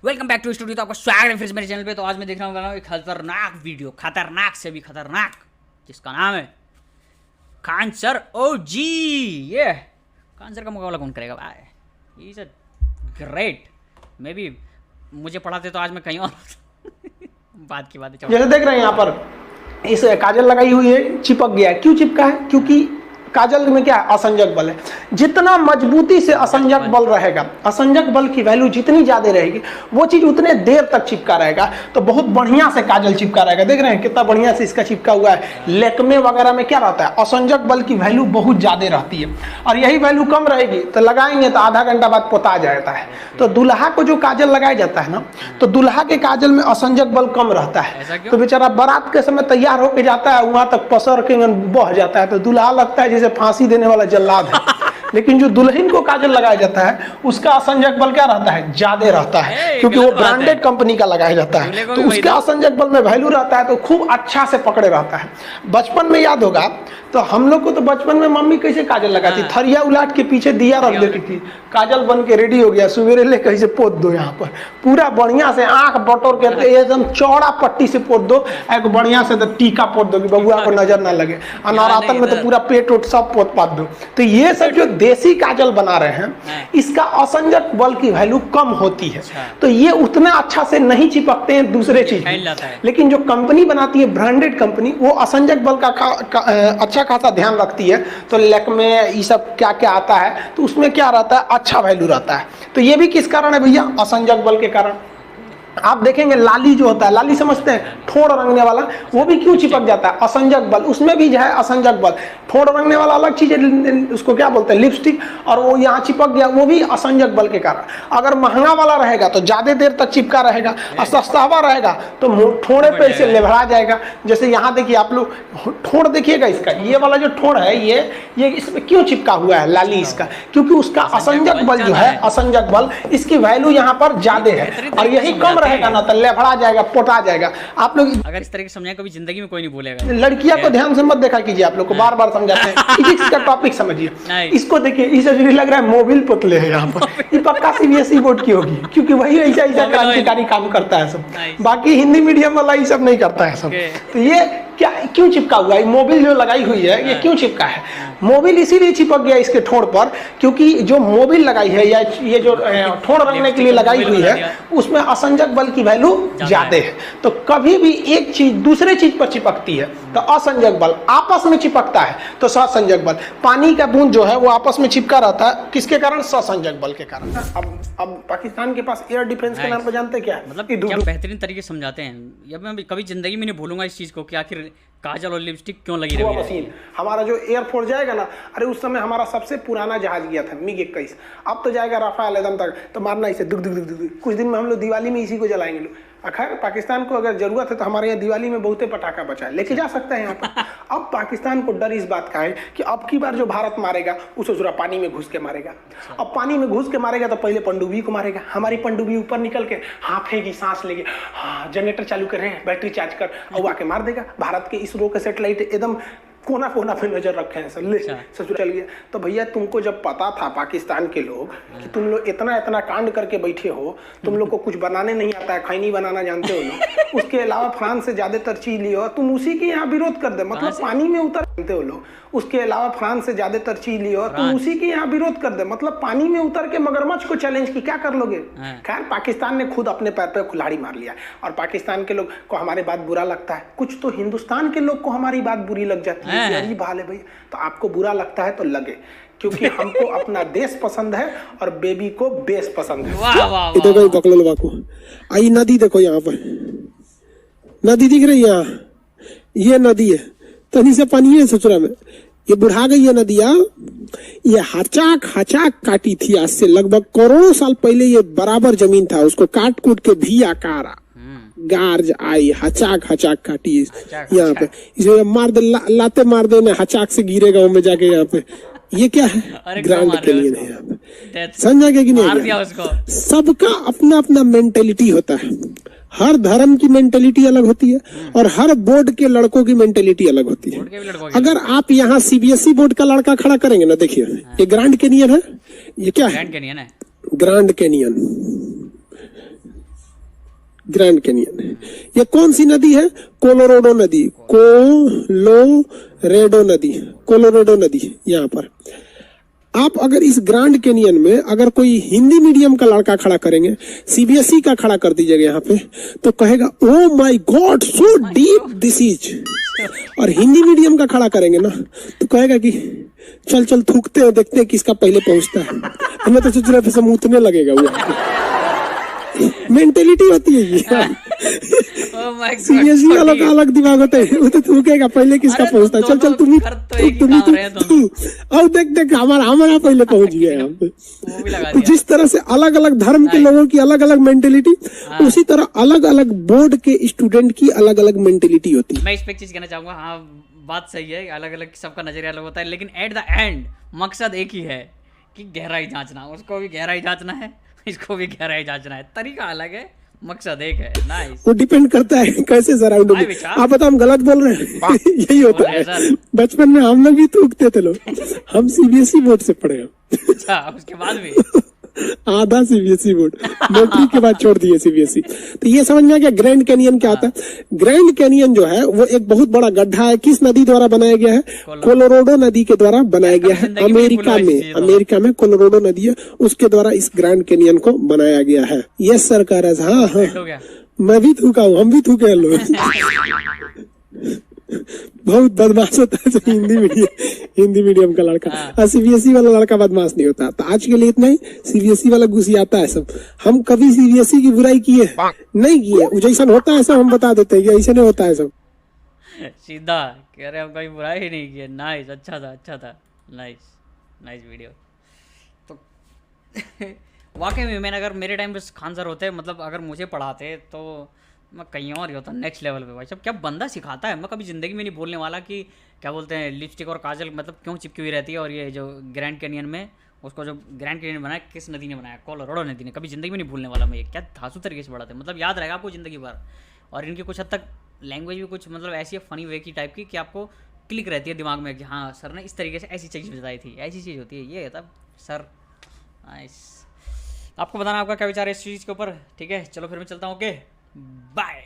Welcome back to studio. तो आपका स्वागत है फिर से मेरे चैनल पे। तो आज मैं देख रहा हूँ एक खतरनाक वीडियो, खतरनाक से भी खतरनाक, जिसका नाम है कांसर ओजी। ये कांसर का मुकाबला कौन करेगा भाई? Is a great. May be मुझे पढ़ाते तो आज मैं कहीं और बात की बात है। जैसे देख रहे हैं यहाँ पर इस काजल लगाई हुई है, चिपक गया है। क्यों चिपका है? क्योंकि काजल में क्या है? असंजक बल है। जितना मजबूती से असंजक बल रहेगा, असंजक बल की वैल्यू जितनी ज्यादा रहेगी, वो चीज उतने देर तक चिपका रहेगा। तो बहुत बढ़िया से काजल चिपका रहेगा। देख रहे हैं कितना बढ़िया से इसका चिपका हुआ है। लेकमे वगैरह में क्या रहता है? असंजक बल की वैल्यू बहुत ज्यादा रहती है, और यही वैल्यू कम रहेगी तो लगाएंगे तो आधा घंटा बाद पोता जाता है। तो दूल्हा को जो काजल लगाया जाता है ना, तो दूल्हा के काजल में असंजक बल कम रहता है। तो बेचारा बारात के समय तैयार होकर जाता है, वहां तक पसर के बह जाता है। तो दूल्हा लगता है फांसी देने वाला जल्लाद है। लेकिन जो दुल्हन को काजल लगाया जाता है, उसका असंजक बल क्या रहता है? ज्यादा रहता है, क्योंकि वो ब्रांडेड कंपनी का लगाया जाता है। तो उसका असंजक बल में वैल्यू रहता है, तो खूब अच्छा से पकड़े रहता है। बचपन में याद होगा तो हम लोग को तो बचपन में मम्मी कैसे काजल लगाती? थरिया उलाट के पीछे दिया रख देती थी, काजल बन के रेडी हो गया, सवेरे ले कैसे पोत दो। यहाँ पर पूरा बढ़िया से आंख बटोर के एकदम चौड़ा पट्टी से पोत दो, एक बढ़िया से टीका पोत दो कि बबुआ को नजर ना लगे। और नवरात्र में तो पूरा पेट उट सब पोत पात दो। तो ये सब जो देसी काजल बना रहे हैं, इसका असंजक बल की वैल्यू कम होती है, तो ये उतना अच्छा से नहीं चिपकते हैं दूसरे चीज में। लेकिन जो कंपनी बनाती है, ब्रांडेड कंपनी, वो असंजक बल का अच्छा खासा ध्यान रखती है। तो लेकमे ये सब क्या क्या आता है, तो उसमें क्या रहता है? अच्छा वैल्यू रहता है। तो ये भी किस कारण है भैया? असंजक बल के कारण। आप देखेंगे लाली जो होता है, लाली समझते हैं, ठोड़ रंगने वाला, वो भी क्यों चिपक जाता है? असंजक बल। उसमें भी जो है असंजक बल। ठोड़ रंगने वाला अलग चीज है, उसको क्या बोलते हैं? लिपस्टिक। और वो यहाँ चिपक गया, वो भी असंजक बल के कारण। अगर महंगा वाला रहेगा तो ज्यादा देर तक चिपका रहेगा, और सस्ता वाला रहेगा तो ठोड़े पे इसे लेभड़ा जाएगा। जैसे यहाँ देखिए आप लोग, ठोड़ देखिएगा इसका, ये वाला जो ठोड़ है, ये इसमें क्यों चिपका हुआ है लाली इसका? क्योंकि उसका असंजक बल जो है, असंजक बल, इसकी वैल्यू यहाँ पर ज्यादा है, और यही कम रहेगा ना तो लेफड़ा जाएगा, पोटा जाएगा। आप लोग अगर इस तरह के समझाएं, कभी जिंदगी में कोई नहीं बोलेगा। लड़कियां को ध्यान से मत देखा कीजिए, आप लोग को बार बार समझाते हैं। फिजिक्स का टॉपिक समझिए। इसको देखिए, इसे लग रहा है मोबिल पुतले है यहाँ पर। ये पक्का सीबीएसई बोर्ड की होगी, क्योंकि वही ऐसा क्रांतिकारी काम करता है सब। बाकी हिंदी मीडियम वाला ये सब नहीं करता है सब। तो ये क्या क्यों चिपका हुआ है? मोबिल जो लगाई हुई है, ये क्यों चिपका है? मोबिल इसीलिए चिपक गया इसके ठोड़ पर, क्योंकि जो मोबिल लगाई है, या ये जो ठोड़ रंगने के लिए लगाई हुई है, उसमें असंजक बल की वैल्यू ज्यादा है। तो कभी भी एक चीज दूसरे चीज पर चिपकती है तो असंजक बल, आपस में चिपकता है तो ससंजक बल। पानी का बूंद जो है वो आपस में चिपका रहता है, किसके कारण? ससंजक बल के कारण। अब पाकिस्तान के पास एयर डिफेंस के नाम पर जानते क्या है? मतलब क्या बेहतरीन तरीके से समझाते हैं। ये मैं कभी जिंदगी में नहीं भूलूंगा इस चीज को कि आखिर काजल और लिपस्टिक क्यों लगी रही है। हमारा जो एयरफोर्स जाएगा ना, अरे उस समय हमारा सबसे पुराना जहाज गया था MiG 21। अब तो जाएगा राफेल एकदम तक, तो मारना इसे दुख दुख दुख दुख। कुछ दिन में हम लोग दिवाली में इसी को जलाएंगे लोग। खैर पाकिस्तान को अगर जरूरत है तो हमारे यहाँ दिवाली में बहुते पटाखा बचा है, लेके जा सकते हैं यहाँ पर। अब पाकिस्तान को डर इस बात का है कि अब की बार जो भारत मारेगा, उसे जरा पानी में घुस के मारेगा। अब पानी में घुस के मारेगा तो पहले पनडुब्बी को मारेगा। हमारी पनडुब्बी ऊपर निकल के हाफेगी, सांस लेगी, हाँ जनरेटर चालू कर रहे हैं, बैटरी चार्ज कर, और आके मार देगा। भारत के इसरो के सैटेलाइट एकदम कोना कोना पे नजर रखे हैं सब, ले सब चल गया। तो भैया तुमको जब पता था पाकिस्तान के लोग कि तुम लोग इतना इतना कांड करके बैठे हो, तुम लोग को कुछ बनाने नहीं आता है, खैनी बनाना जानते हो लोग, उसके अलावा फ्रांस से ज्यादातर चीज लिए हो, तुम उसी के यहाँ विरोध कर दे, मतलब पानी में उतर जानते हो लोग, उसके अलावा फ्रांस से ज्यादातर चीज लिए हो, तुम उसी के यहाँ विरोध कर दे, मतलब पानी में उतर के मगरमच्छ को चैलेंज की क्या कर लोगे? खैर पाकिस्तान ने खुद अपने पैर पे कुल्हाड़ी मार लिया, और पाकिस्तान के लोग को हमारी बात बुरा लगता है। कुछ तो हिंदुस्तान के लोग को हमारी बात बुरी लग जाती है। यही बाल है भैया। तो आपको बुरा लगता है तो लगे, क्योंकि हमको अपना देश पसंद है और बेबी को बेस पसंद है। देखो पकड़ो बाको, आई नदी देखो, यहाँ पर नदी दिख रही है, यहाँ ये नदी है, तनी से पानी है ससुरा में, ये बुढ़ा गई है नदिया। ये हचाक हचाक काटी थी, आज से लगभग करोड़ों साल पहले ये बराबर जमीन था, उसको काट कूट के भी आकार गार्ज आई, हचाक हचाक काटी यहाँ पे, इसे मार दे, लाते मार दे, हचाक से गिरेगा में जाके यहाँ पे। ये क्या है? ग्रांड कैनियन है यहाँ पे, समझा क्या कि नहीं? सबका अपना अपना मेंटेलिटी होता है, हर धर्म की मेंटेलिटी अलग होती है, और हर बोर्ड के लड़कों की मेंटेलिटी अलग होती है। अगर आप यहाँ सीबीएसई बोर्ड का लड़का खड़ा करेंगे ना, देखिए ये ग्रांड कैनियन है, ये क्या है? Grand canyon. Grand canyon. ये कौन सी नदी है? कोलोराडो नदी, कोलोरेडो नदी, कोलोराडो नदी। यहाँ पर आप अगर इस ग्रैंड कैनियन में अगर कोई हिंदी मीडियम का लड़का खड़ा करेंगे, सीबीएसई का खड़ा कर दीजिएगा यहाँ पे, तो कहेगा oh my God so deep this is. और हिंदी मीडियम का खड़ा करेंगे ना तो कहेगा कि चल चल थूकते हैं, देखते हैं किसका पहले पहुंचता है। हमें तो सोच रहे थे मूतने लगेगा वो। मेंटेलिटी होती है ये। सीरियसली वाला का अलग दिमाग होता है, वो तो थूकेगा पहले किसका पहुंचता है। चल चल तुम और देख देख हमारा पहले पहुंच गया यहाँ पे। तो जिस तरह से अलग अलग धर्म के लोगों की अलग अलग मेंटेलिटी, उसी तरह अलग अलग बोर्ड के स्टूडेंट की अलग अलग मेंटेलिटी होती है। मैं इस पे एक चीज कहना चाहूंगा, हाँ बात सही है, अलग अलग सबका नजरिया अलग होता है, लेकिन एट द एंड मकसद एक ही है कि गहराई जांचना। उसको भी गहराई जांचना है, इसको भी गहराई जांचना है, तरीका अलग है, मकसद एक है। नाइस। वो डिपेंड करता है कैसे सराउंड में। आप बताओ हम गलत बोल रहे हैं? यही होता है। बचपन में हम लोग भी थूकते थे लोग। हम सीबीएसई बोर्ड से पढ़े हैं। अच्छा, उसके बाद भी आधा सीबीएसई बोर्ड, नौकरी के बाद छोड़ दिए सीबीएसई। तो ये समझ में आ गया ग्रैंड कैनियन क्या होता है। ग्रैंड कैनियन जो है वो एक बहुत बड़ा गड्ढा है। किस नदी द्वारा बनाया गया है? कोलोराडो नदी के द्वारा बनाया गया है। अमेरिका में कोलोराडो नदी है, उसके द्वारा इस ग्रैंड कैनियन को बनाया गया है। यस सरकार। हाँ हाँ, मैं भी थूका हूँ, हम भी थूके हैं लोग। बहुत बदमाश होता है हिंदी मीडियम का लड़का। सीबीएसई वाला लड़का बदमाश नहीं होता। तो आज के लिए इतना ही। सीबीएसई वाला घुसियाता है सब। हम कभी सीबीएसई की बुराई किए नहीं किए, जैसा होता है सब हम बता देते हैं कि ऐसा नहीं होता है सब। सीधा कह रहे हम कभी बुराई ही नहीं किए। नाइस, अच्छा था। Nice video. तो वाकई में मैंने अगर मेरे टाइम पे खान सर होते, मतलब अगर मुझे पढ़ाते तो मैं कहीं और ही होता, नेक्स्ट लेवल पे। भाई साहब क्या बंदा सिखाता है। मैं कभी ज़िंदगी में नहीं बोलने वाला कि क्या बोलते हैं लिपस्टिक और काजल मतलब क्यों चिपकी हुई रहती है, और ये जो ग्रैंड कैनियन में उसको जो ग्रैंड कैनियन बनाया किस नदी ने बनाया? कोलोराडो नदी ने। कभी ज़िंदगी में नहीं भूलने वाला मैं। ये क्या धांसू तरीके से पढ़ाते, मतलब याद रहेगा आपको ज़िंदगी भर। और इनकी कुछ हद तक लैंग्वेज भी कुछ मतलब ऐसी है फनी वे की टाइप की कि आपको क्लिक रहती है दिमाग में कि हाँ सर ने इस तरीके से ऐसी चीज़ बताई थी, ऐसी चीज़ होती है ये तब सर। नाइस। आपको बताना आपका क्या विचार है इस चीज़ के ऊपर। ठीक है, चलो फिर मैं चलता हूँ। Okay bye.